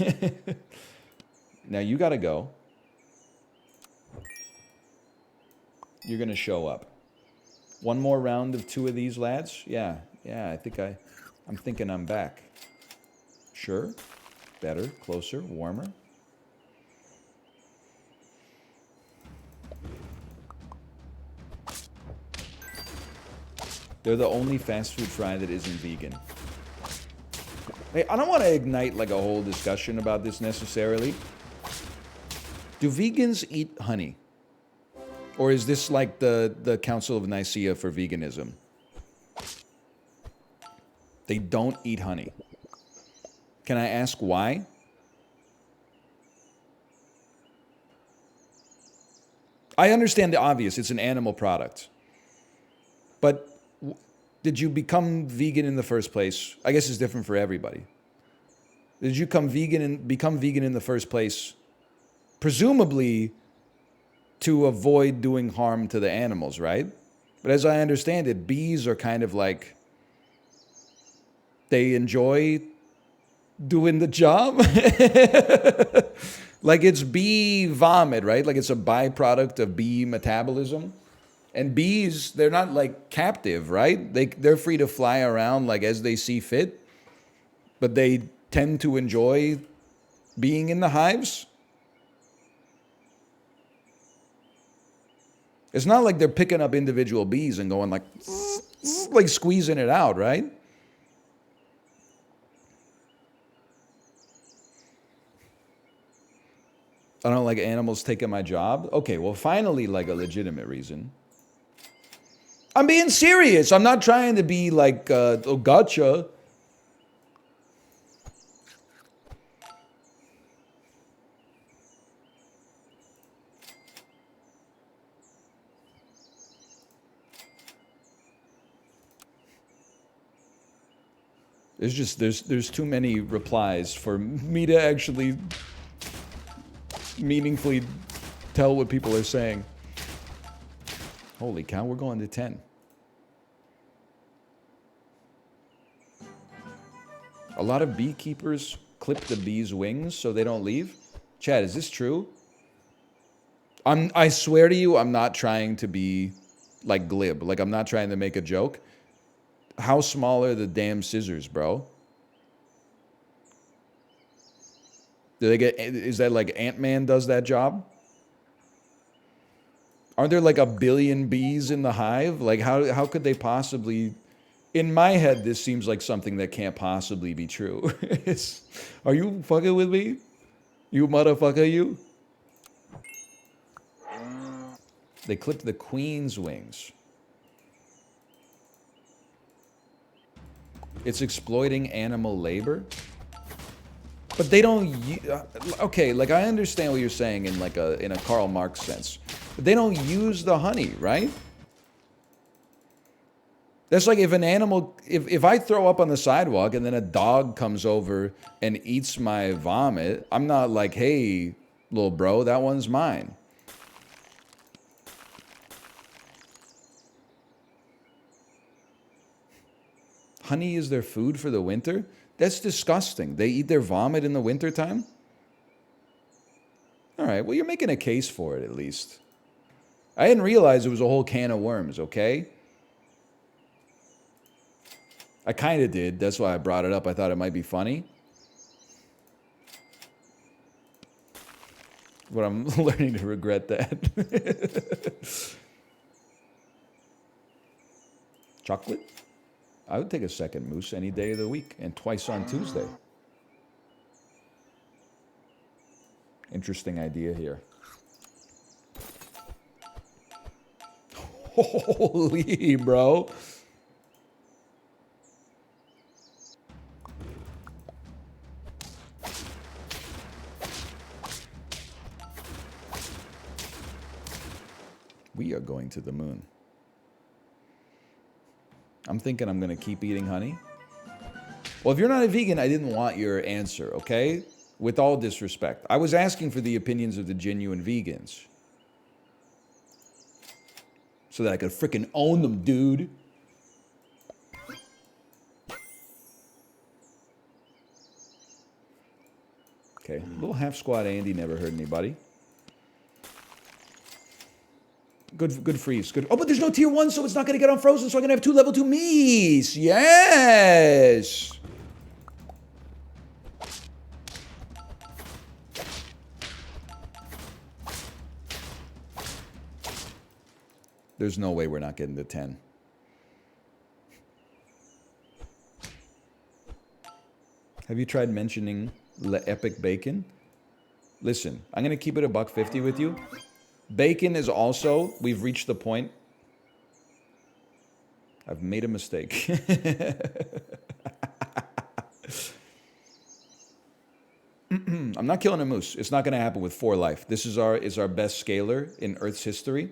Speaker 1: Now you got to go. You're going to show up. One more round of 2 of these, lads? Yeah, I'm thinking I'm back. Sure. Better, closer, warmer. They're the only fast food fry that isn't vegan. Hey, I don't want to ignite like a whole discussion about this necessarily. Do vegans eat honey? Or is this like the Council of Nicaea for veganism? They don't eat honey. Can I ask why? I understand the obvious. It's an animal product. But did you become vegan in the first place? I guess it's different for everybody. Did you become vegan in the first place, presumably to avoid doing harm to the animals, right? But as I understand it, bees are kind of like, they enjoy doing the job. Like it's bee vomit, right? Like it's a byproduct of bee metabolism. And bees, they're not like captive, right? They're free to fly around like as they see fit. But they tend to enjoy being in the hives. It's not like they're picking up individual bees and going like squeezing it out, right? I don't like animals taking my job. Okay, well, finally, like a legitimate reason. I'm being serious. I'm not trying to be like, oh, gotcha. There's too many replies for me to actually meaningfully tell what people are saying. Holy cow, we're going to 10. A lot of beekeepers clip the bees' wings so they don't leave. Chad, is this true? I swear to you, I'm not trying to be like glib. Like I'm not trying to make a joke. How small are the damn scissors, bro? Do they get? Is that like Ant-Man does that job? Aren't there like a billion bees in the hive? Like how could they possibly In my head, this seems like something that can't possibly be true. Are you fucking with me? You motherfucker, you? They clipped the queen's wings. It's exploiting animal labor? But they don't... Okay, like I understand what you're saying in like in a Karl Marx sense. But they don't use the honey, right? That's like if an animal... If I throw up on the sidewalk and then a dog comes over and eats my vomit, I'm not like, hey, little bro, that one's mine. Honey is their food for the winter? That's disgusting. They eat their vomit in the wintertime? All right, well, you're making a case for it, at least. I didn't realize it was a whole can of worms, okay? I kind of did. That's why I brought it up. I thought it might be funny. But I'm learning to regret that. Chocolate? I would take a second mousse any day of the week, and twice on Tuesday. Interesting idea here. Holy, bro. We are going to the moon. I'm thinking I'm going to keep eating honey. Well, if you're not a vegan, I didn't want your answer, okay? With all disrespect. I was asking for the opinions of the genuine vegans. So that I could frickin' own them, dude. Okay, little half squat Andy never hurt anybody. Good freeze. Good. Oh, but there's no tier 1, so it's not going to get unfrozen, so I'm going to have 2 level 2 meats. Yes! There's no way we're not getting to 10. Have you tried mentioning Le Epic Bacon? Listen, I'm going to keep it $1.50 with you. Bacon is also, we've reached the point. I've made a mistake. I'm not killing a moose. It's not going to happen with 4 life. This is our best scaler in Earth's history.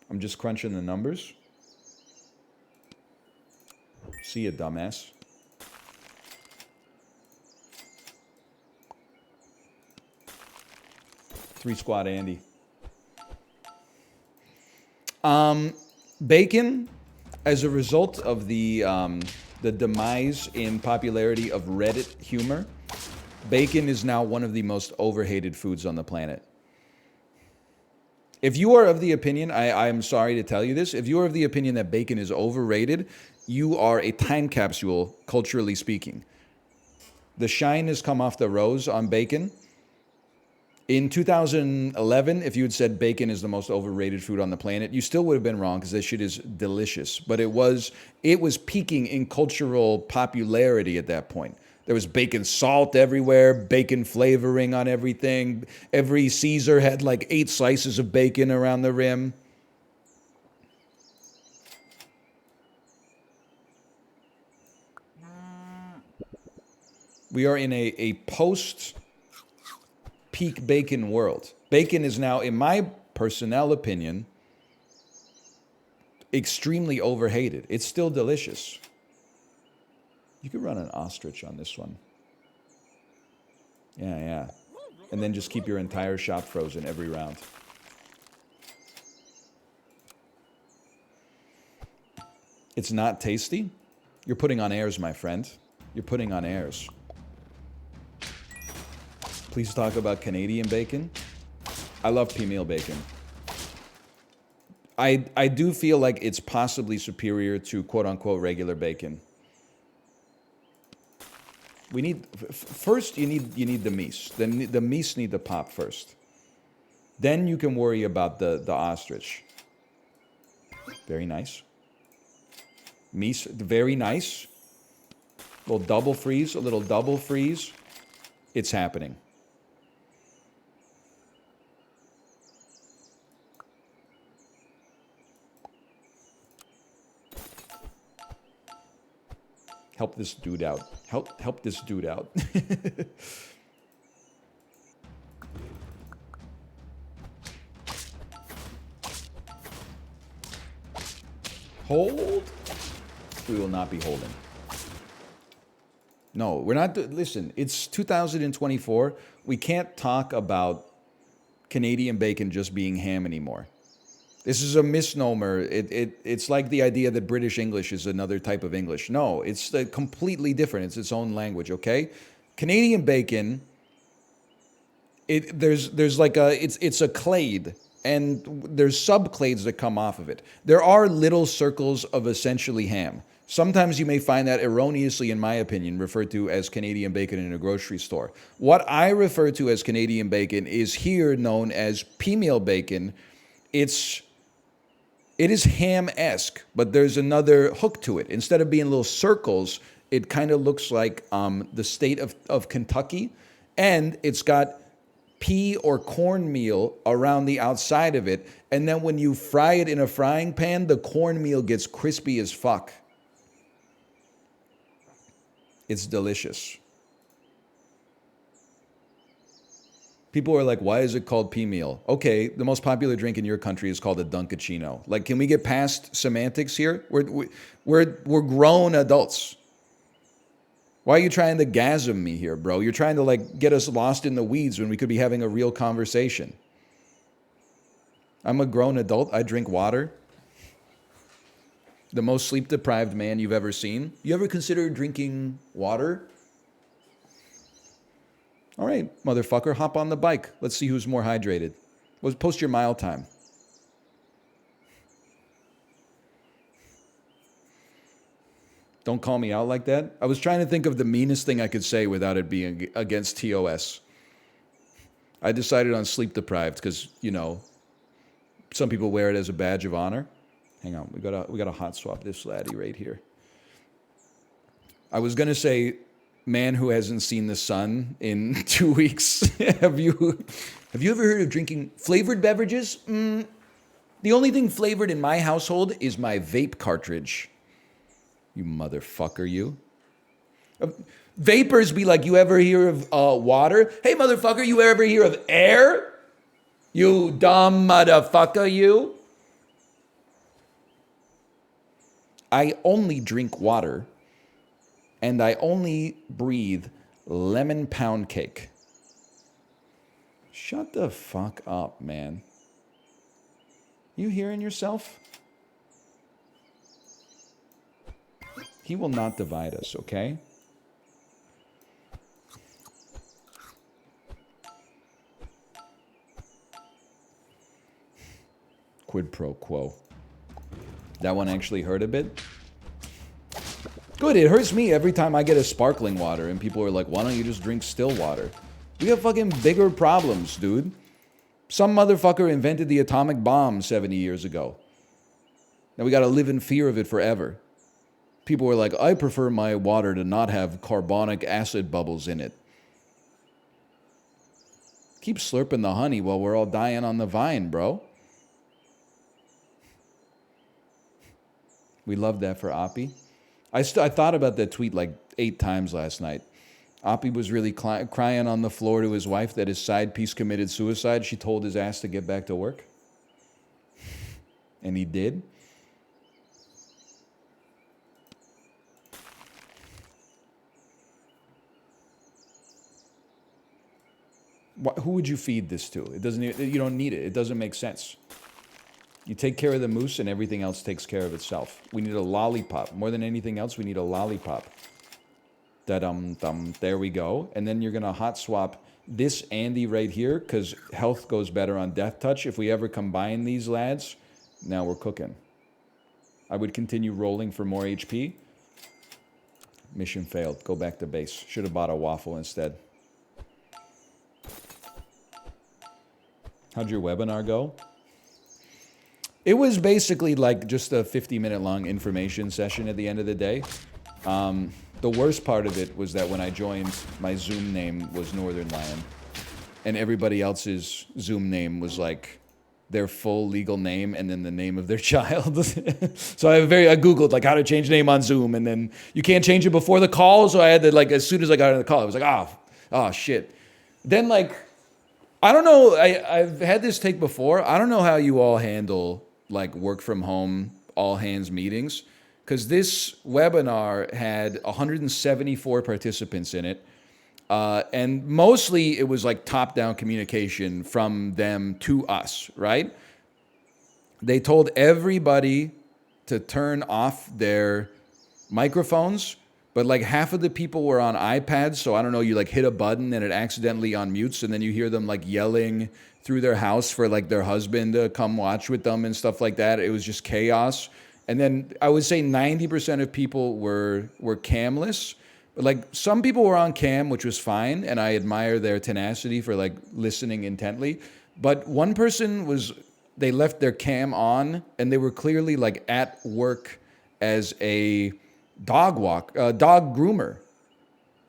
Speaker 1: I'm just crunching the numbers. See ya, dumbass. Three squat Andy. Bacon, as a result of the demise in popularity of Reddit humor, bacon is now one of the most overhated foods on the planet. If you are of the opinion, I am sorry to tell you this, if you are of the opinion that bacon is overrated, you are a time capsule, culturally speaking. The shine has come off the rose on bacon. In 2011, if you had said bacon is the most overrated food on the planet, you still would have been wrong because this shit is delicious. But it was peaking in cultural popularity at that point. There was bacon salt everywhere, bacon flavoring on everything. Every Caesar had like 8 slices of bacon around the rim. We are in a post-peak bacon world. Bacon is now, in my personnel opinion, extremely overhated. It's still delicious. You could run an ostrich on this one. Yeah. And then just keep your entire shop frozen every round. It's not tasty? You're putting on airs, my friend. You're putting on airs. Please talk about Canadian bacon. I love P-meal bacon. I do feel like it's possibly superior to quote-unquote regular bacon. First you need the meats. The meats need to pop first. Then you can worry about the ostrich. Very nice. Meat, very nice. A little double freeze, a little double freeze. It's happening. Help this dude out. Help this dude out. Hold. We will not be holding. No, we're not. Listen, it's 2024. We can't talk about Canadian bacon just being ham anymore. This is a misnomer. It's like the idea that British English is another type of English. No, it's completely different. It's its own language, okay? Canadian bacon, there's like it's a clade, and there's subclades that come off of it. There are little circles of essentially ham. Sometimes you may find that erroneously, in my opinion, referred to as Canadian bacon in a grocery store. What I refer to as Canadian bacon is here known as pea-meal bacon. It is ham-esque, but there's another hook to it. Instead of being little circles, it kind of looks like the state of Kentucky, and it's got pea or cornmeal around the outside of it, and then when you fry it in a frying pan, the cornmeal gets crispy as fuck. It's delicious. People are like, why is it called pea meal? Okay, the most popular drink in your country is called a Dunkachino. Like, can we get past semantics here? We're grown adults. Why are you trying to gasm me here, bro? You're trying to like get us lost in the weeds when we could be having a real conversation. I'm a grown adult. I drink water. The most sleep-deprived man you've ever seen. You ever considered drinking water? All right, motherfucker, hop on the bike. Let's see who's more hydrated. Post your mile time. Don't call me out like that. I was trying to think of the meanest thing I could say without it being against TOS. I decided on sleep-deprived because, you know, some people wear it as a badge of honor. Hang on, we gotta hot swap this laddie right here. I was gonna say, man who hasn't seen the sun in 2 weeks. Have you ever heard of drinking flavored beverages? The only thing flavored in my household is my vape cartridge. You motherfucker, you. Vapers be like, you ever hear of water? Hey, motherfucker, you ever hear of air? You dumb motherfucker, you. I only drink water, and I only breathe lemon pound cake. Shut the fuck up, man. You hearing yourself? He will not divide us, okay? Quid pro quo. That one actually hurt a bit. Good, it hurts me every time I get a sparkling water and people are like, why don't you just drink still water? We have fucking bigger problems, dude. Some motherfucker invented the atomic bomb 70 years ago. Now we gotta live in fear of it forever. People are like, I prefer my water to not have carbonic acid bubbles in it. Keep slurping the honey while we're all dying on the vine, bro. We love that for Oppie. I thought about that tweet like 8 times last night. Oppie was really crying on the floor to his wife that his side piece committed suicide. She told his ass to get back to work. And he did. Who would you feed this to? It doesn't. You don't need it. It doesn't make sense. You take care of the moose and everything else takes care of itself. We need a lollipop. More than anything else, we need a lollipop. There we go. And then you're going to hot swap this Andy right here because health goes better on Death Touch. If we ever combine these lads, now we're cooking. I would continue rolling for more HP. Mission failed. Go back to base. Should have bought a waffle instead. How'd your webinar go? It was basically like just a 50-minute long information session at the end of the day. The worst part of it was that when I joined, my Zoom name was Northern Lion, and everybody else's Zoom name was like their full legal name and then the name of their child. So I Googled like how to change name on Zoom, and then you can't change it before the call. So I had to, like, as soon as I got on the call, I was like, oh shit. Then, like, I don't know, I've had this take before. I don't know how you all handle like work from home, all hands meetings, because this webinar had 174 participants in it. And mostly it was like top-down communication from them to us, right? They told everybody to turn off their microphones, but like half of the people were on iPads, so I don't know, you like hit a button and it accidentally unmutes, and then you hear them like yelling through their house for like their husband to come watch with them and stuff like that. It was just chaos. And then I would say 90% of people were camless. But like some people were on cam, which was fine, and I admire their tenacity for like listening intently. But one person they left their cam on, and they were clearly like at work as a dog groomer.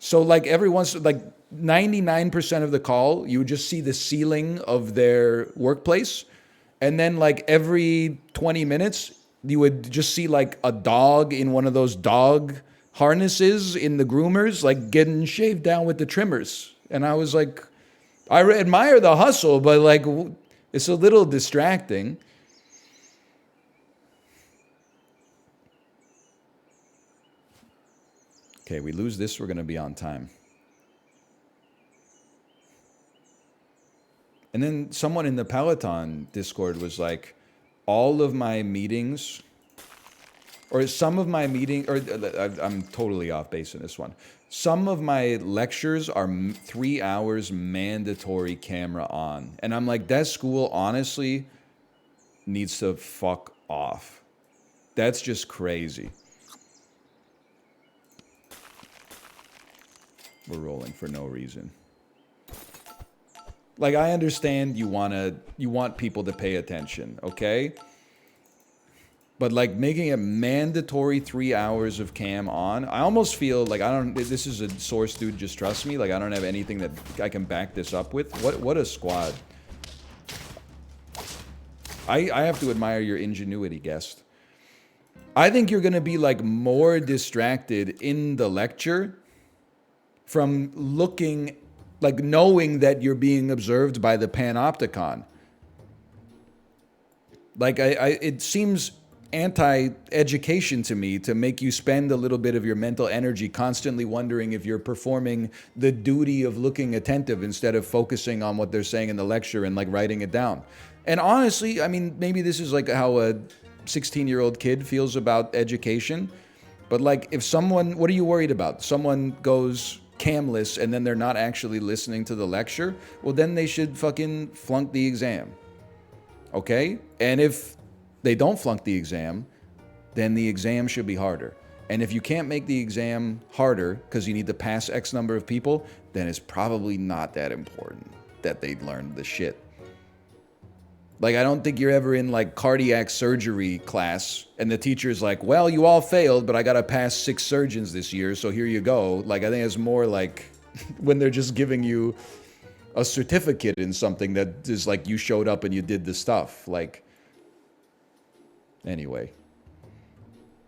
Speaker 1: So like every once, like 99% of the call, you would just see the ceiling of their workplace. And then like every 20 minutes, you would just see like a dog in one of those dog harnesses in the groomers, like getting shaved down with the trimmers. And I was like, I admire the hustle, but like it's a little distracting. Okay, we lose this, we're going to be on time. And then someone in the Peloton Discord was like, all of my meetings, or some of my meetings, or I'm totally off base in this one. Some of my lectures are 3 hours mandatory camera on. And I'm like, that school honestly needs to fuck off. That's just crazy. We're rolling for no reason. Like, I understand you want people to pay attention, okay? But like making it mandatory 3 hours of cam on, I almost feel like this is a source, dude, just trust me. Like I don't have anything that I can back this up with. What a squad. I have to admire your ingenuity, guest. I think you're gonna be like more distracted in the lecture from looking, like knowing that you're being observed by the panopticon. Like it seems anti-education to me to make you spend a little bit of your mental energy constantly wondering if you're performing the duty of looking attentive instead of focusing on what they're saying in the lecture and like writing it down. And honestly, I mean, maybe this is like how a 16-year-old kid feels about education, but like if someone, what are you worried about? Someone goes camless and then they're not actually listening to the lecture, well then they should fucking flunk the exam. Okay? And if they don't flunk the exam, then the exam should be harder. And if you can't make the exam harder because you need to pass X number of people, then it's probably not that important that they learned the shit. Like, I don't think you're ever in like cardiac surgery class and the teacher's like, well, you all failed, but I got to pass 6 surgeons this year, so here you go. Like, I think it's more like when they're just giving you a certificate in something that is like you showed up and you did the stuff. Like, anyway,